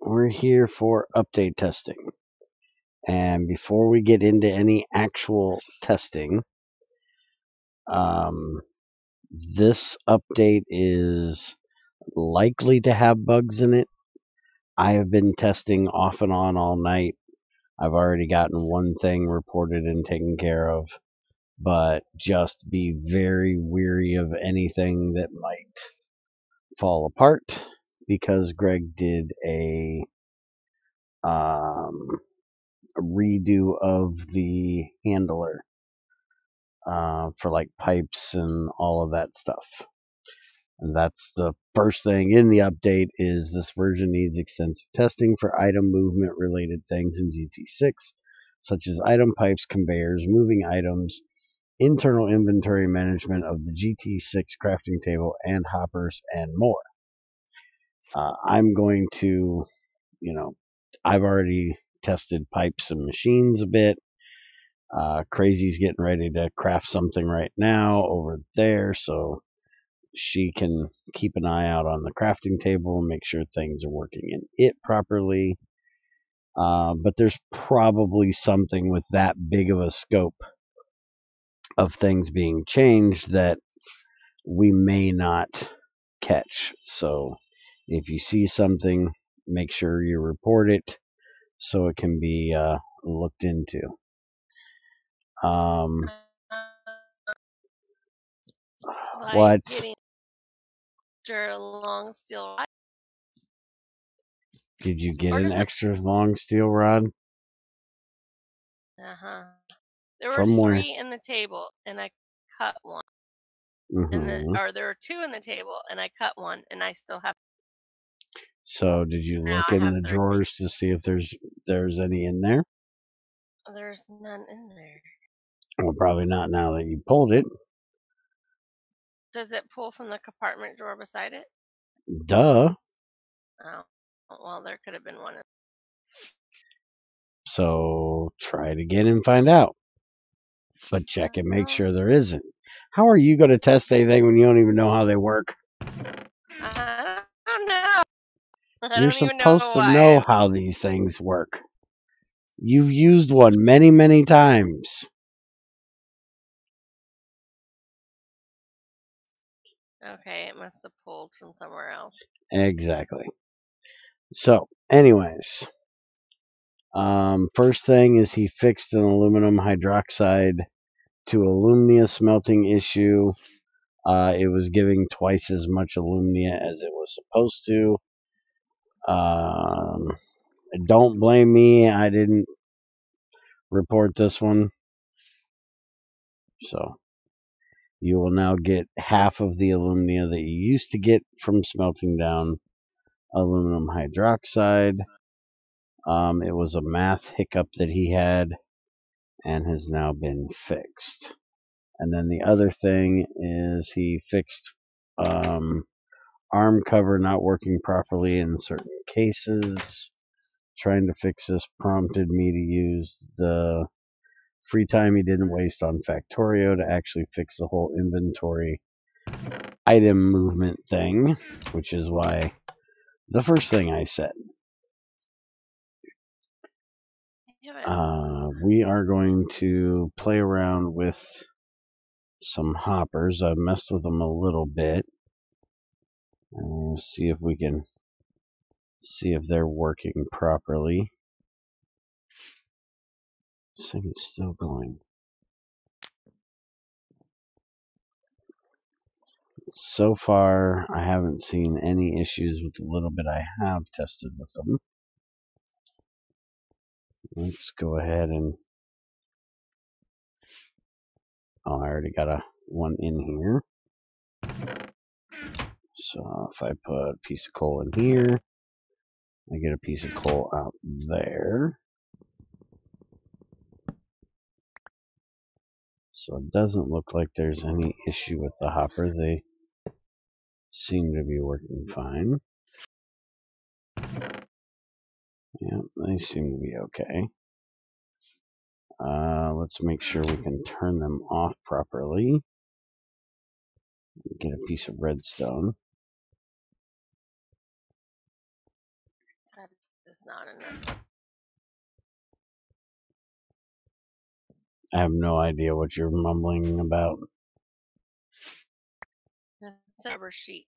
we're here for update testing. And before we get into any actual testing, this update is likely to have bugs in it. I have been testing off and on all night. I've already gotten one thing reported and taken care of, but just be very weary of anything that might fall apart because Greg did a redo of the handler for like pipes and all of that stuff. And that's the first thing in the update is this version needs extensive testing for item movement related things in GT6, such as item pipes, conveyors, moving items, internal inventory management of the GT6 crafting table, and hoppers, and more. I'm going to, I've already tested pipes and machines a bit. Crazy's getting ready to craft something right now over there, so she can keep an eye out on the crafting table and make sure things are working in it properly. But there's probably something with that big of a scope of things being changed that we may not catch. So if you see something, make sure you report it so it can be looked into. What? Getting extra long steel rod. Did you get an extra long steel rod? There were 3 in the table, and I cut one. Or there were 2 in the table, and I cut one, and I still have. So did you look in the drawers to see if there's any in there? There's none in there. Well, probably not now that you pulled it. Does it pull from the compartment drawer beside it? Duh. Oh, well, there could have been one. So try it again and find out. But check and make sure there isn't. How are you going to test anything when you don't even know how they work? I don't know. You're supposed to know how these things work. You've used one many, many times. Okay, it must have pulled from somewhere else. Exactly. So, anyways, first thing is he fixed an aluminum hydroxide to alumina smelting issue. It was giving twice as much alumina as it was supposed to. Don't blame me. I didn't report this one. So you will now get half of the alumina that you used to get from smelting down aluminum hydroxide. It was a math hiccup that he had and has now been fixed. And then the other thing is he fixed arm cover not working properly in certain cases. Trying to fix this prompted me to use the free time he didn't waste on Factorio to actually fix the whole inventory item movement thing, which is why the first thing I said. We are going to play around with some hoppers. I've messed with them a little bit. See if we can see if they're working properly. This thing is still going. So far, I haven't seen any issues with the little bit I have tested with them. Let's go ahead and... Oh, I already got one in here. So if I put a piece of coal in here, I get a piece of coal out there. So it doesn't look like there's any issue with the hopper. They seem to be working fine. Yeah, they seem to be okay. Let's make sure we can turn them off properly. Get a piece of redstone. is not enough. I have no idea what you're mumbling about. It's a rubber sheet.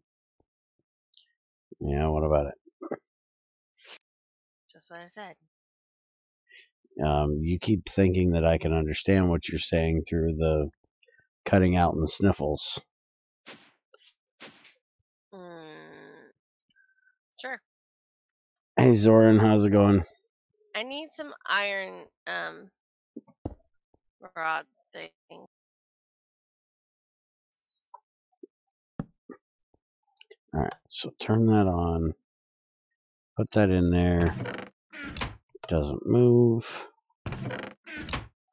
Yeah, what about it? Just what I said. You keep thinking that I can understand what you're saying through the cutting out and the sniffles. Sure. Hey, Zoran, how's it going? I need some iron rod thing. Alright, so turn that on. Put that in there. Doesn't move.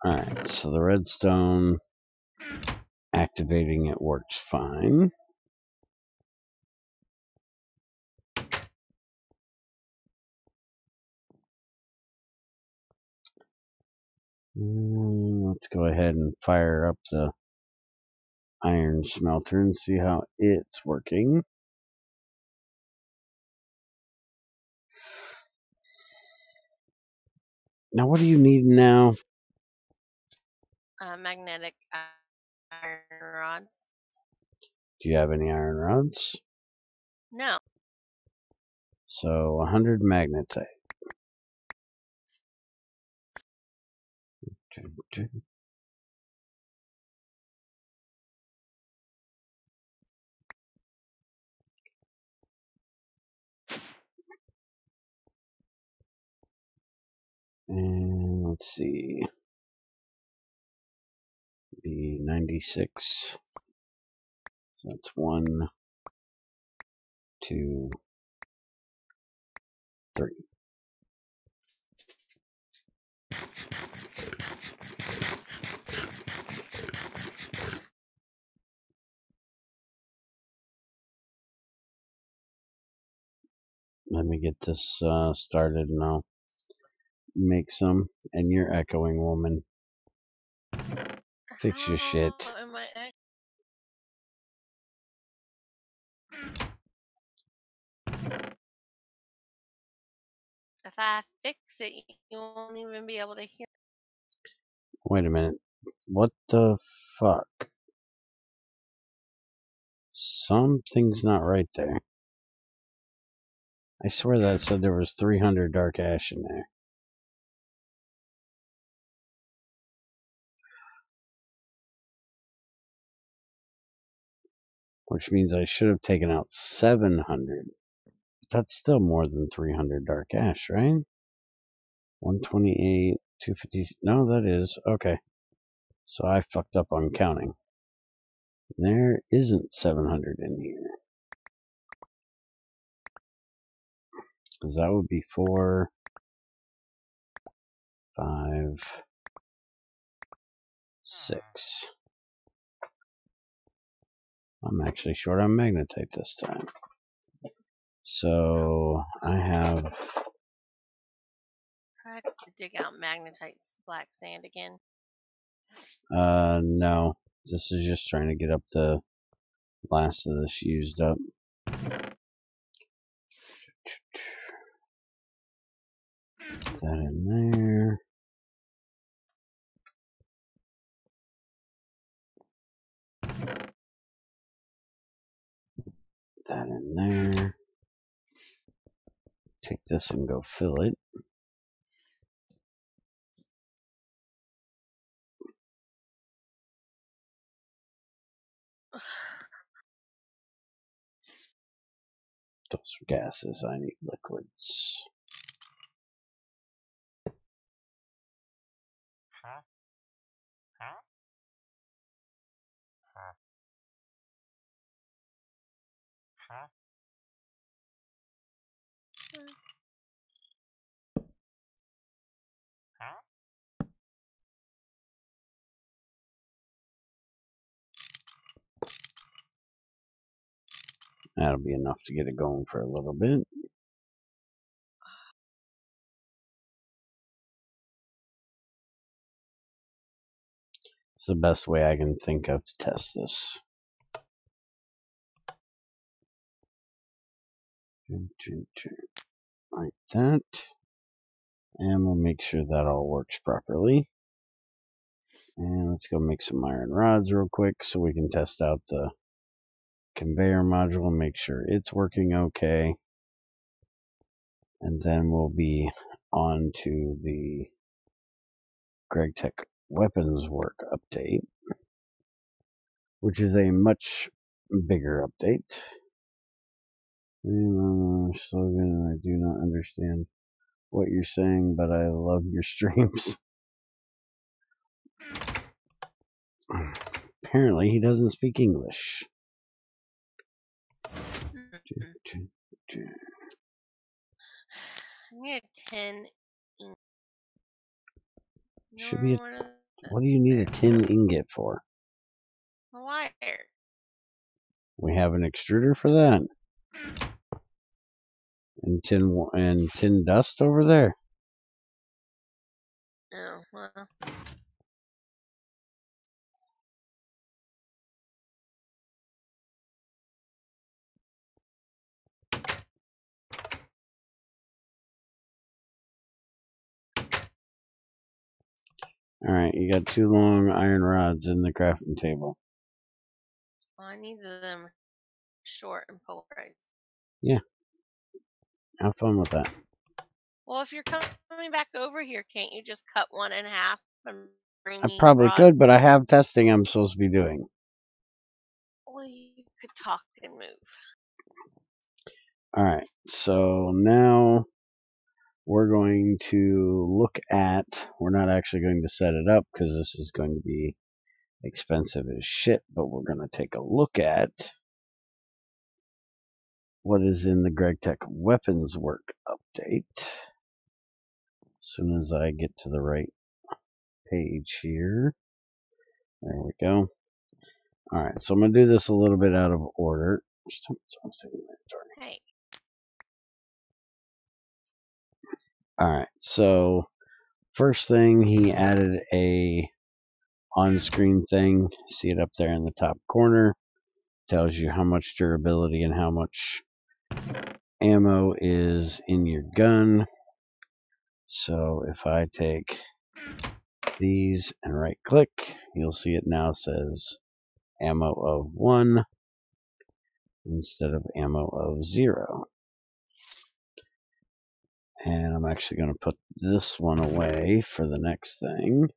Alright, so the redstone, activating it works fine. Let's go ahead and fire up the iron smelter and see how it's working. Now, what do you need now? Magnetic iron rods. Do you have any iron rods? No. So 100 magnetite. And let's see. The 96. So that's 1, 2, 3. Let me get this started and I'll make some. And you're echoing, woman. Fix your shit. If I fix it, you won't even be able to hear. Wait a minute. What the fuck? Something's not right there. I swear that said there was 300 dark ash in there. Which means I should have taken out 700. That's still more than 300 dark ash, right? 128, 250. No, that is. Okay. So I fucked up on counting. There isn't 700 in here. Because that would be 4, 5, 6. I'm actually short on magnetite this time. So I have. Try to dig out magnetite black sand again. No. This is just trying to get up the last of this used up. Put that in there. Put that in there. Take this and go fill it. Those are gases. I need liquids. That'll be enough to get it going for a little bit. It's the best way I can think of to test this. Right. that. And we'll make sure that all works properly. And let's go make some iron rods real quick so we can test out the conveyor module and make sure it's working okay. And then we'll be on to the GregTech weapons work update, which is a much bigger update. Slogan, I do not understand what you're saying, but I love your streams. Apparently, he doesn't speak English. I need a 10. Should be. What do you need a tin ingot for? A wire. We have an extruder for that. And tin dust over there. Oh, well. Alright, you got 2 long iron rods in the crafting table. Well, I need them short and polarized. Yeah. Have fun with that. Well, if you're coming back over here, can't you just cut one in half and bring me I probably rods? could, but I have testing I'm supposed to be doing. Well, you could talk and move. Alright, so now we're going to look at, we're not actually going to set it up because this is going to be expensive as shit, but we're going to take a look at what is in the GregTech weapons work update. As soon as I get to the right page here. There we go. Alright, so I'm going to do this a little bit out of order. Hey. Alright, so first thing, he added a on-screen thing. See it up there in the top corner. Tells you how much durability and how much ammo is in your gun. So if I take these and right click, you'll see it now says ammo of 1 instead of ammo of 0. And I'm actually going to put this one away for the next thing.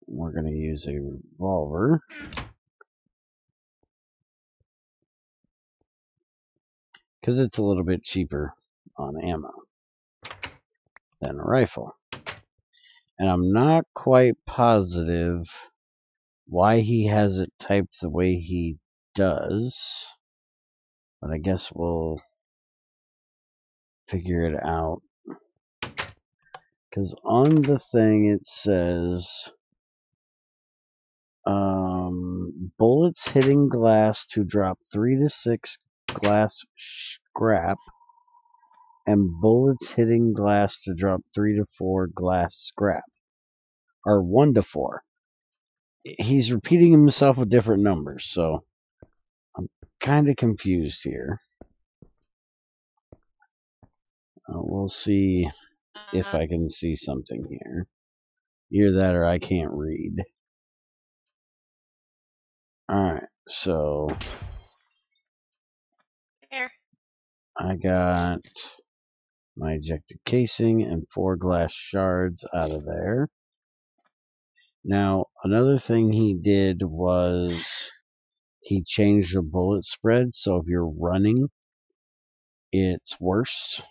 We're going to use a revolver. Because it's a little bit cheaper on ammo than a rifle. And I'm not quite positive why he has it typed the way he does. But I guess we'll figure it out. Because on the thing it says bullets hitting glass to drop 3 to 6 glass scrap, and bullets hitting glass to drop 3 to 4 glass scrap, or 1 to 4. He's repeating himself with different numbers, so I'm kind of confused here. We'll see if I can see something here. Either that or I can't read. Alright, so Here. I got my ejected casing and 4 glass shards out of there. Now, another thing he did was he changed the bullet spread, so if you're running, it's worse.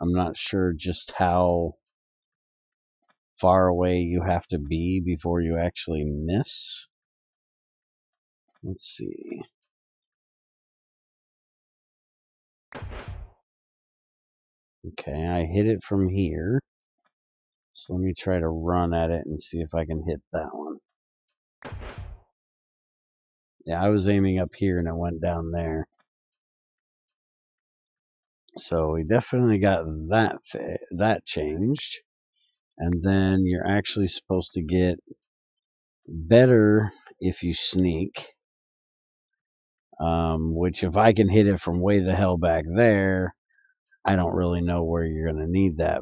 I'm not sure just how far away you have to be before you actually miss. Let's see. Okay, I hit it from here. So let me try to run at it and see if I can hit that one. Yeah, I was aiming up here and it went down there. So we definitely got that changed. And then you're actually supposed to get better if you sneak. Which if I can hit it from way the hell back there, I don't really know where you're going to need that.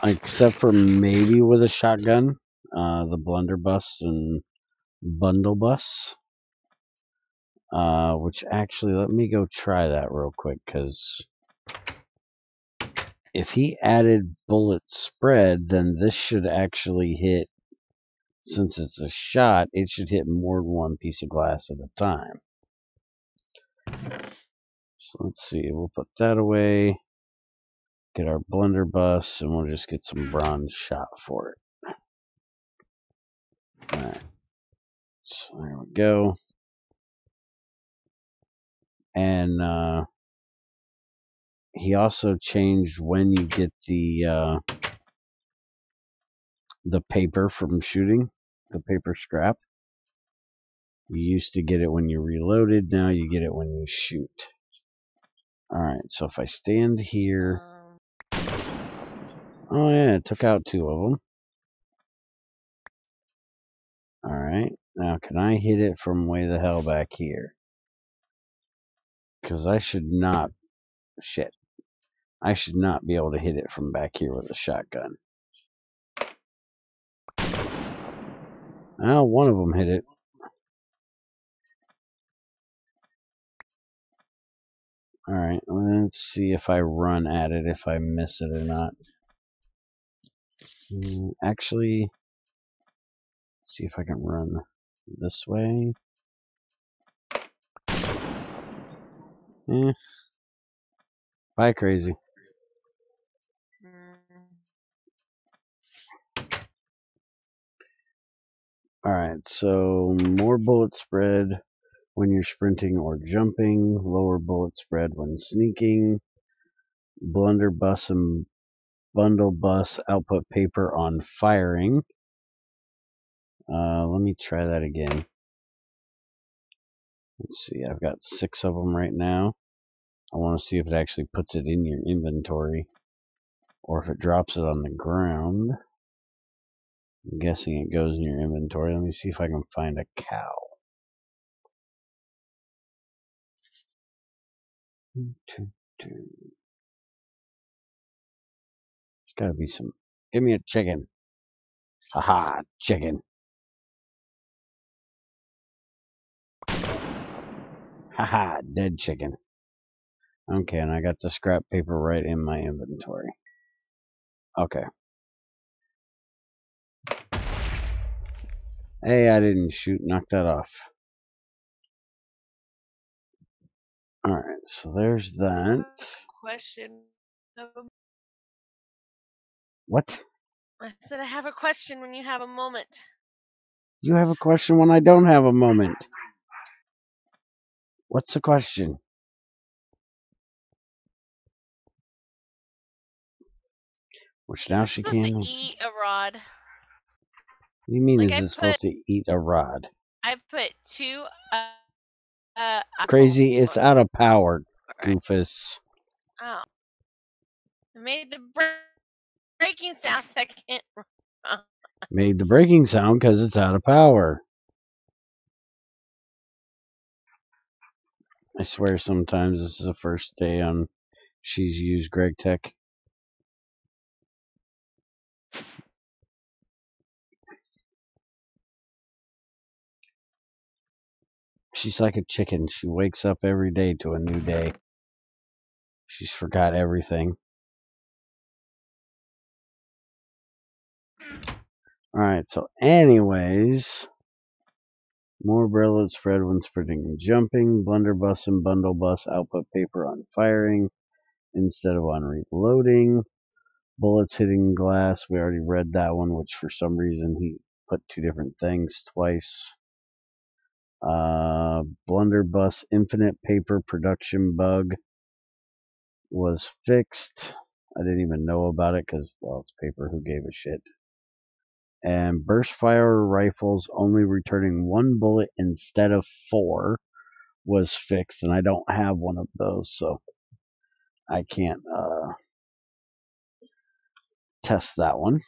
Except for maybe with a shotgun, the blunderbuss and bundle bus. Which actually, let me go try that real quick, because if he added bullet spread, then this should actually hit, since it's a shot, it should hit more than one piece of glass at a time. So let's see, we'll put that away, get our blunderbuss, and we'll just get some bronze shot for it. Alright, so there we go. And he also changed when you get the paper from shooting, the paper scrap. You used to get it when you reloaded, now you get it when you shoot. Alright, so if I stand here... Oh yeah, it took out 2 of them. Alright, now can I hit it from way the hell back here? Because I should not... Shit. I should not be able to hit it from back here with a shotgun. Well, one of them hit it. Alright, let's see if I run at it, if I miss it or not. Actually, see if I can run this way. Bye, crazy. Alright, so more bullet spread when you're sprinting or jumping, lower bullet spread when sneaking, blunderbuss and bundle bus output paper on firing. Let me try that again. Let's see, I've got 6 of them right now. I want to see if it actually puts it in your inventory or if it drops it on the ground. I'm guessing it goes in your inventory. Let me see if I can find a cow. There's gotta be some. Give me a chicken. Haha, chicken. Haha, dead chicken. Okay, and I got the scrap paper right in my inventory. Okay. Hey, I didn't shoot. Knock that off. Alright, so there's that. Question. What? I said I have a question when you have a moment. You have a question when I don't have a moment. What's the question? Which now she can. Supposed to eat a rod. What do you mean, like, is it supposed to eat a rod? I put 2 Crazy, it's out of power, Goofus. Oh. I made the breaking sound second. Made the breaking sound because it's out of power. I swear sometimes this is the first day on she's used GregTech. She's like a chicken. She wakes up every day to a new day. She's forgot everything. Alright, so anyways, more bullet spread when sprinting and jumping, blunderbuss and bundle bus output paper on firing instead of on reloading, bullets hitting glass, we already read that one, which for some reason he put 2 different things twice. Blunderbuss infinite paper production bug was fixed. I didn't even know about it because, well, it's paper. Who gave a shit? And burst fire rifles only returning 1 bullet instead of 4 was fixed, and I don't have one of those, so I can't test that one.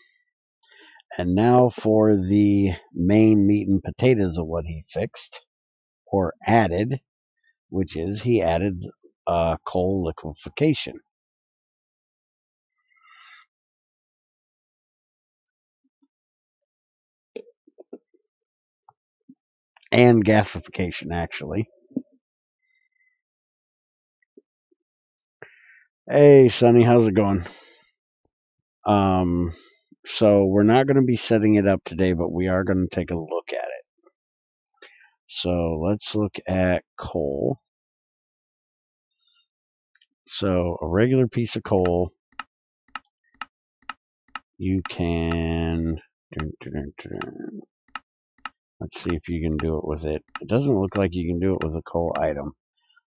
And now for the main meat and potatoes of what he fixed or added, which is he added coal liquefaction. And gasification, actually. Hey, Sonny, how's it going? So we're not going to be setting it up today, but we are going to take a look at it. So let's look at coal. So a regular piece of coal, you can... Let's see if you can do it with it. It doesn't look like you can do it with a coal item.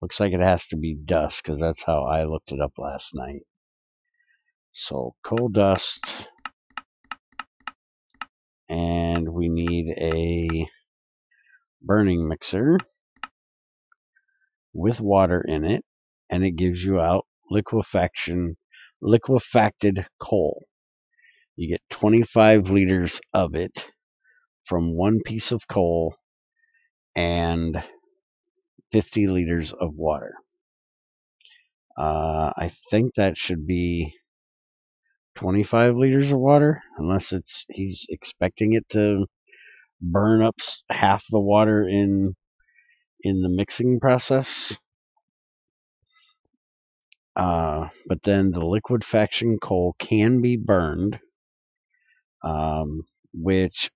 Looks like it has to be dust, because that's how I looked it up last night. So coal dust, and we need a burning mixer with water in it, and it gives you out liquefacted coal. You get 25 liters of it from one piece of coal and 50 liters of water. I think that should be 25 liters of water, unless he's expecting it to burn up half the water in the mixing process. But then the liquefaction coal can be burned, which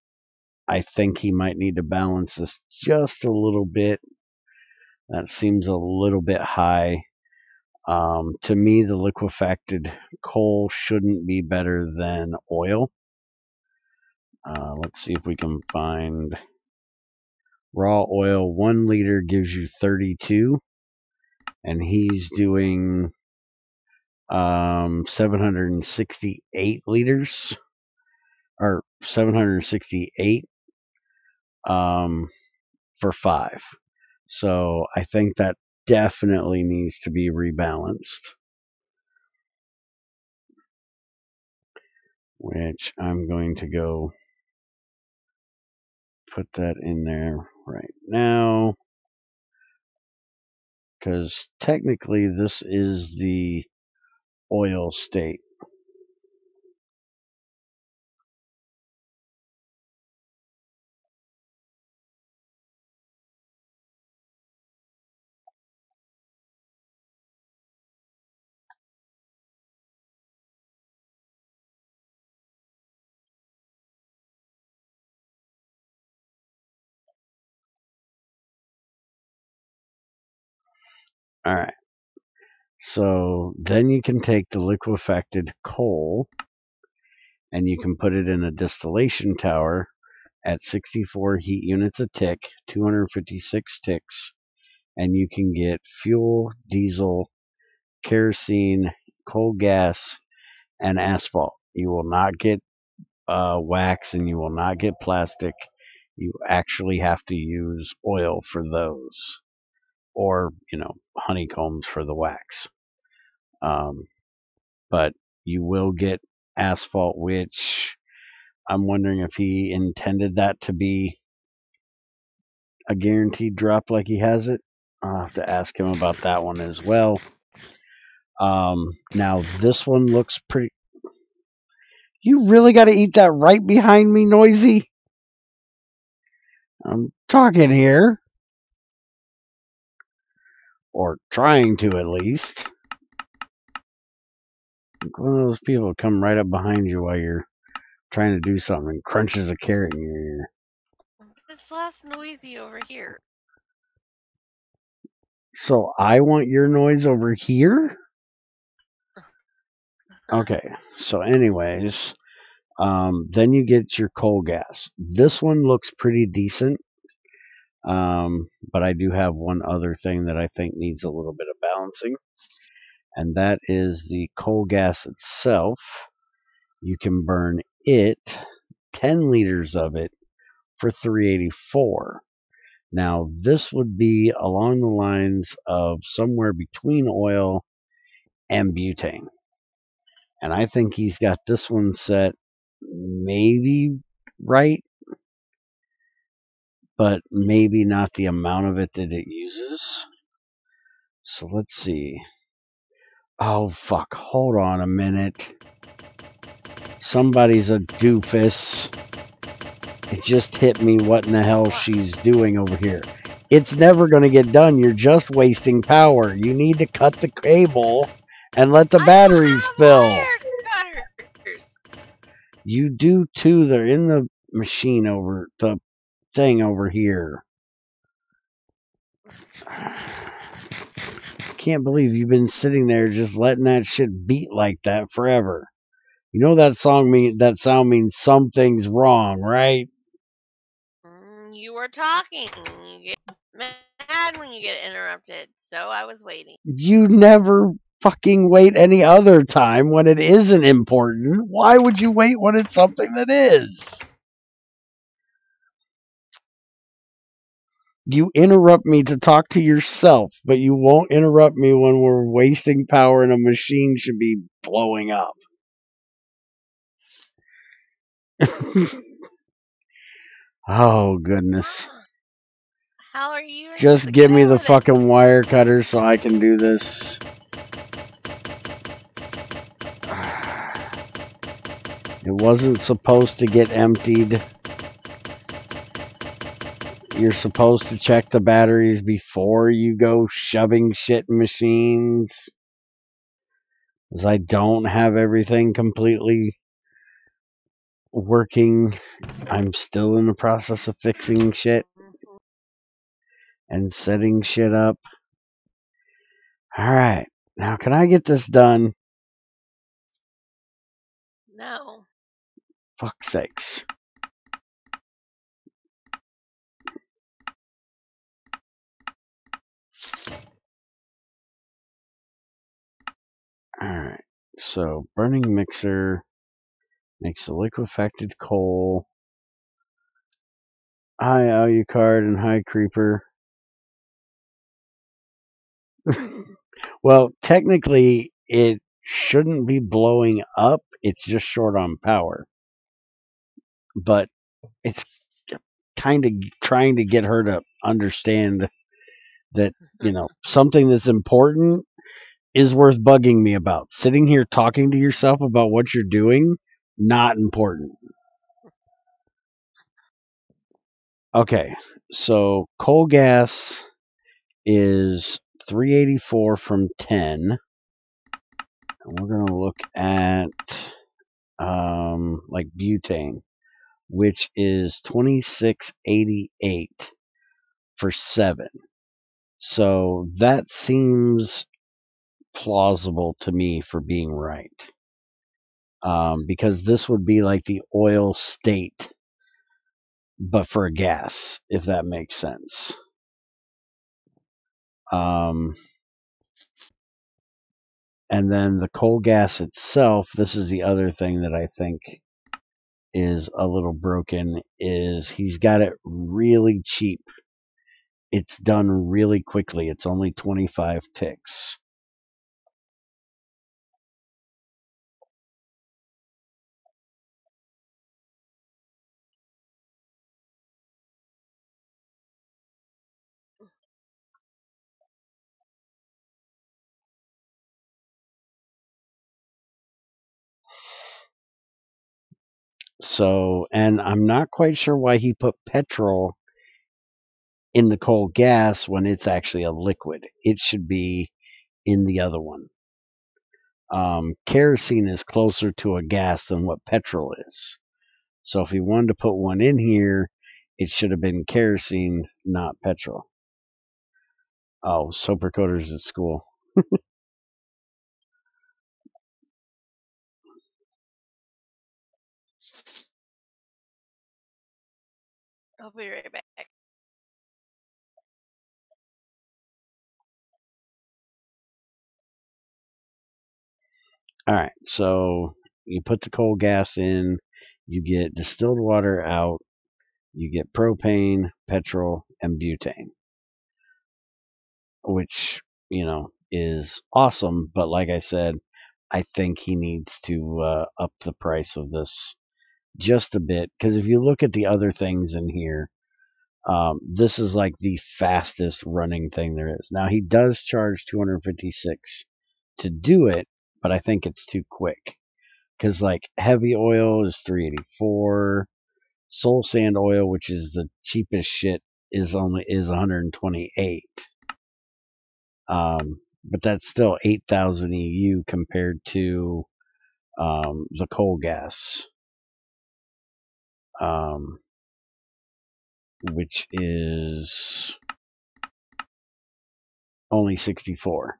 I think he might need to balance this just a little bit. That seems a little bit high. To me, the liquefied coal shouldn't be better than oil. Let's see if we can find raw oil. 1 liter gives you 32, and he's doing 768 liters, or 768 for 5. So I think that definitely needs to be rebalanced, which I'm going to go put that in there right now, because technically this is the oil state. All right. So then you can take the liquefied coal and you can put it in a distillation tower at 64 heat units a tick, 256 ticks, and you can get fuel, diesel, kerosene, coal gas, and asphalt. You will not get wax, and you will not get plastic. You actually have to use oil for those, or honeycombs for the wax. But you will get asphalt, which I'm wondering if he intended that to be a guaranteed drop like he has it. I'll have to ask him about that one as well. Now this one looks pretty... You really got to eat that right behind me, Noisy? I'm talking here. Or trying to, at least. Like one of those people come right up behind you while you're trying to do something and crunches a carrot in your ear. It's less noisy over here. So I want your noise over here? Okay, so anyways, then you get your coal gas. This one looks pretty decent, but I do have one other thing that I think needs a little bit of balancing, and that is the coal gas itself. You can burn it, 10 liters of it, for $3.84. Now, this would be along the lines of somewhere between oil and butane. And I think he's got this one set maybe right, but maybe not the amount of it that it uses. So let's see. Oh, fuck. Hold on a minute. Somebody's a doofus. It just hit me what in the hell she's doing over here. It's never going to get done. You're just wasting power. You need to cut the cable and let the batteries fill. Wire cutters. You do too. They're in the machine over the thing over here. Can't believe you've been sitting there just letting that shit beat like that forever. You know that sound means something's wrong, right? You were talking. You get mad when you get interrupted, so I was waiting. You never fucking wait any other time when it isn't important. Why would you wait when it's something that is? You interrupt me to talk to yourself, but you won't interrupt me when we're wasting power and a machine should be blowing up. Oh, goodness. How are you? Just give me the fucking wire cutter so I can do this. It wasn't supposed to get emptied. You're supposed to check the batteries before you go shoving shit in machines. Because I don't have everything completely working. I'm still in the process of fixing shit and setting shit up. Alright, now can I get this done? No. Fuck's sakes. Alright, so burning mixer makes the liquefied coal, high alucard and high creeper. Well, technically, it shouldn't be blowing up. It's just short on power. But it's kind of trying to get her to understand that, something that's important is worth bugging me about. Sitting here talking to yourself about what you're doing, not important. Okay, so coal gas is 384 from 10. And we're going to look at like butane, which is 2688 for 7. So that seems plausible to me for being right. Because this would be like the oil state, but for a gas, if that makes sense. And then the coal gas itself, this is the other thing that I think is a little broken, is he's got it really cheap. It's done really quickly. It's only 25 ticks. So, and I'm not quite sure why he put petrol in the coal gas when it's actually a liquid. It should be in the other one. Kerosene is closer to a gas than what petrol is. So if he wanted to put one in here, it should have been kerosene, not petrol. Oh, Soper Coders at school. I'll be right back. All right, so you put the coal gas in, you get distilled water out, you get propane, petrol, and butane, which, is awesome. But like I said, I think he needs to up the price of this just a bit, because if you look at the other things in here, this is like the fastest running thing there is. Now he does charge 256 to do it, but I think it's too quick. Because like heavy oil is 384, soul sand oil, which is the cheapest shit, is 128. But that's still 8,000 EU compared to the coal gas, which is only 64.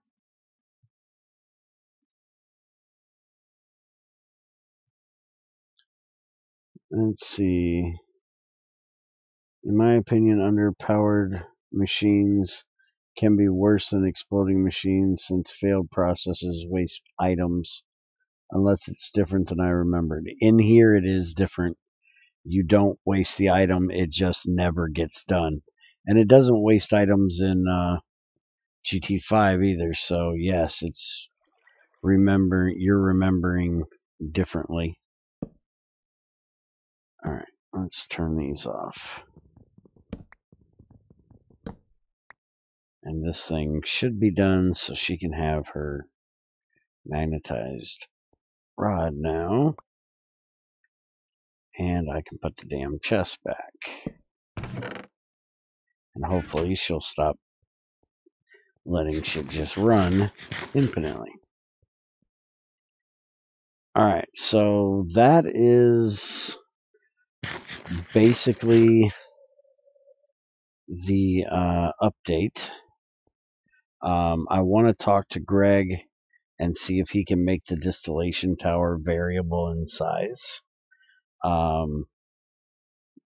Let's see. In my opinion, underpowered machines can be worse than exploding machines since failed processes waste items unless it's different than I remembered. In here, it is different. You don't waste the item, it just never gets done. And it doesn't waste items in GT5 either, so yes, you're remembering differently. Alright, let's turn these off. And this thing should be done so she can have her magnetized rod now. And I can put the damn chest back. And hopefully she'll stop letting shit just run infinitely. Alright, so that is basically the update. I want to talk to Greg and see if he can make the distillation tower variable in size.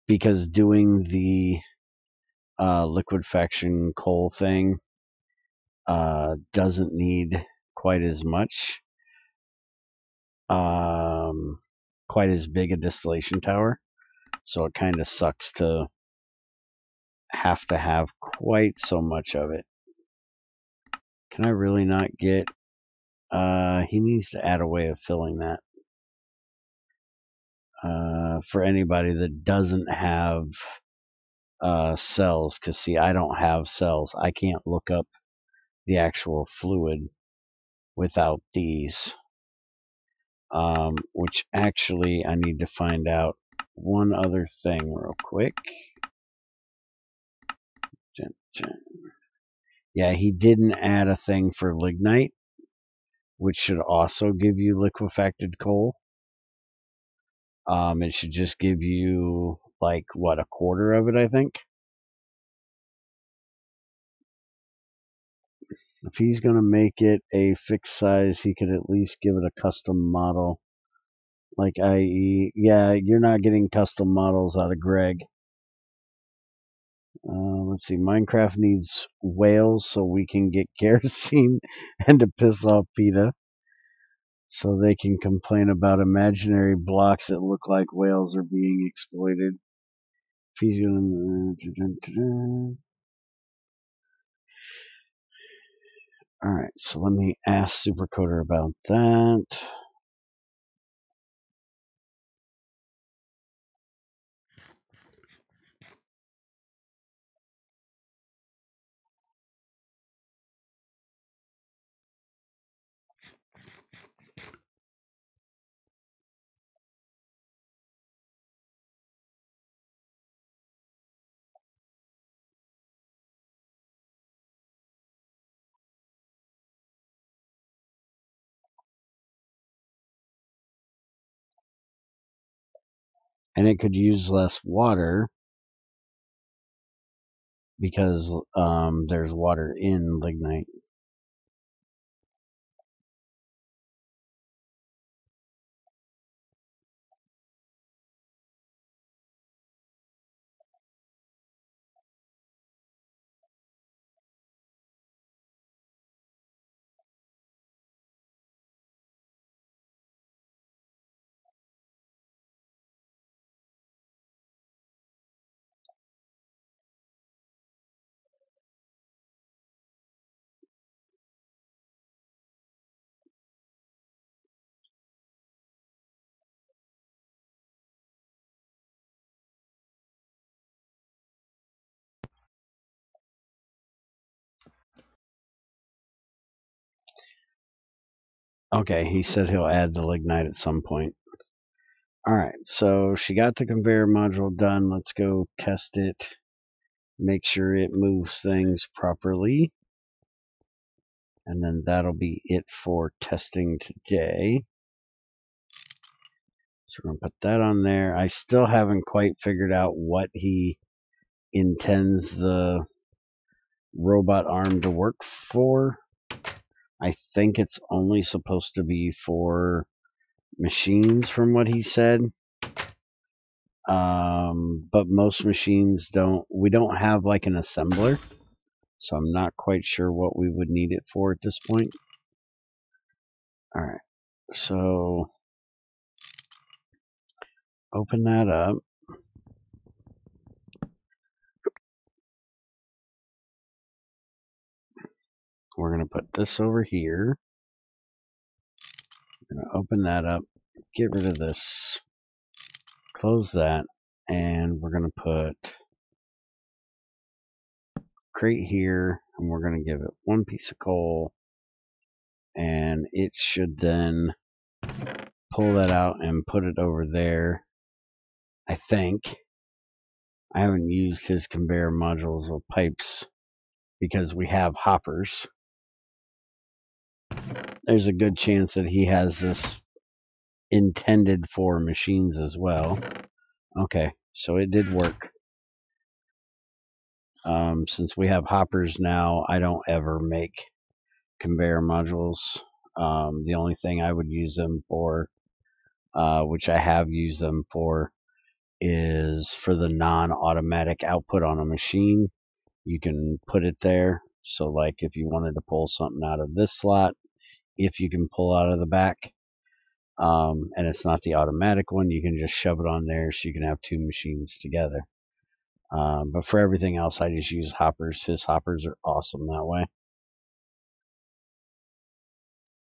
Because doing the liquefaction coal thing doesn't need quite as much, quite as big a distillation tower. So it kind of sucks to have quite so much of it. Can I really not get... he needs to add a way of filling that. For anybody that doesn't have cells, because see, I don't have cells. I can't look up the actual fluid without these. Which actually I need to find out one other thing real quick. Yeah, he didn't add a thing for lignite, which should also give you liquefacted coal. It should just give you, like, what, a quarter of it, I think? If he's going to make it a fixed size, he could at least give it a custom model. Like, i.e., yeah, you're not getting custom models out of Greg. Let's see, Minecraft needs whales so we can get kerosene and to piss off PETA. So they can complain about imaginary blocks that look like whales are being exploited. If he's gonna... Alright, so let me ask Supercoder about that. And it could use less water because there's water in lignite. Okay, he said he'll add the lignite at some point. Alright, so she got the conveyor module done. Let's go test it. Make sure it moves things properly. And then that'll be it for testing today. So we're going to put that on there. I still haven't quite figured out what he intends the robot arm to work for. I think it's only supposed to be for machines from what he said. But most machines we don't have like an assembler. So I'm not quite sure what we would need it for at this point. Alright, so open that up. We're going to put this over here. We're going to open that up, get rid of this, close that, and we're going to put crate here, and we're going to give it one piece of coal, and it should then pull that out and put it over there. I think. I haven't used his conveyor modules or pipes because we have hoppers. There's a good chance that he has this intended for machines as well. Okay, so it did work. Since we have hoppers now, I don't ever make conveyor modules. The only thing I would use them for, which I have used them for, is for the non-automatic output on a machine. You can put it there. So like if you wanted to pull something out of this slot, if you can pull out of the back, and it's not the automatic one, you can just shove it on there so you can have two machines together. But for everything else, I just use hoppers. His hoppers are awesome that way.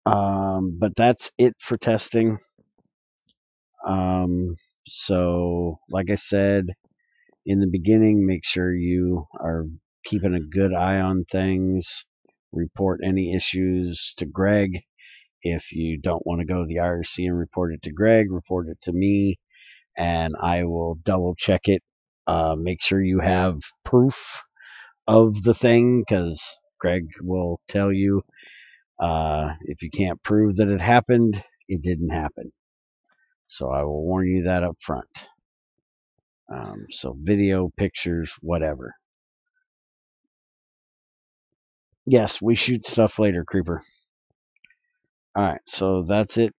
But that's it for testing. So like I said in the beginning, make sure you are keeping a good eye on things. Report any issues to Greg. If you don't want to go to the IRC and report it to Greg, report it to me, and I will double check it. Make sure you have proof of the thing, because Greg will tell you if you can't prove that it happened, it didn't happen. So I will warn you that up front. So video, pictures, whatever. Yes, we shoot stuff later, Creeper. Alright, so that's it.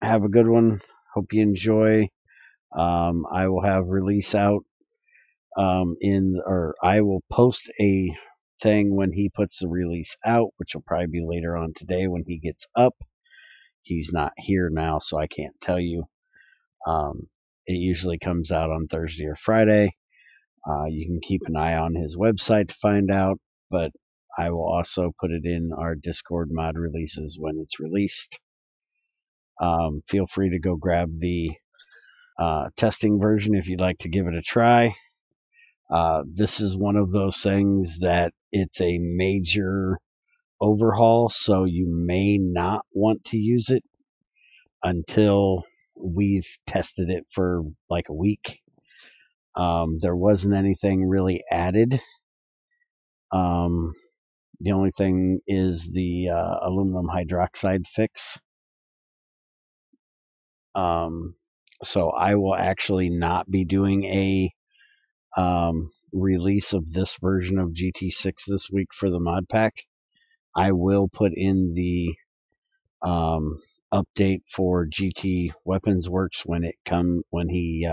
Have a good one. Hope you enjoy. I will have release out I will post a thing when he puts the release out, which will probably be later on today when he gets up. He's not here now, so I can't tell you. It usually comes out on Thursday or Friday. You can keep an eye on his website to find out, but I will also put it in our Discord mod releases when it's released. Feel free to go grab the testing version if you'd like to give it a try. This is one of those things that it's a major overhaul, so you may not want to use it until we've tested it for like a week. There wasn't anything really added. The only thing is the aluminum hydroxide fix. So I will actually not be doing a release of this version of GT6 this week for the mod pack. I will put in the update for GT Weapons Works when he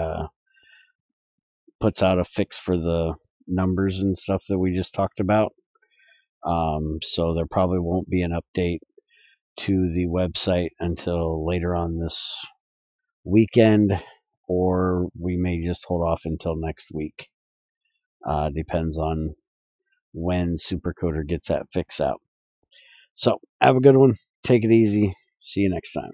puts out a fix for the numbers and stuff that we just talked about. So there probably won't be an update to the website until later on this weekend, or we may just hold off until next week. Depends on when Supercoder gets that fix out. So have a good one. Take it easy. See you next time.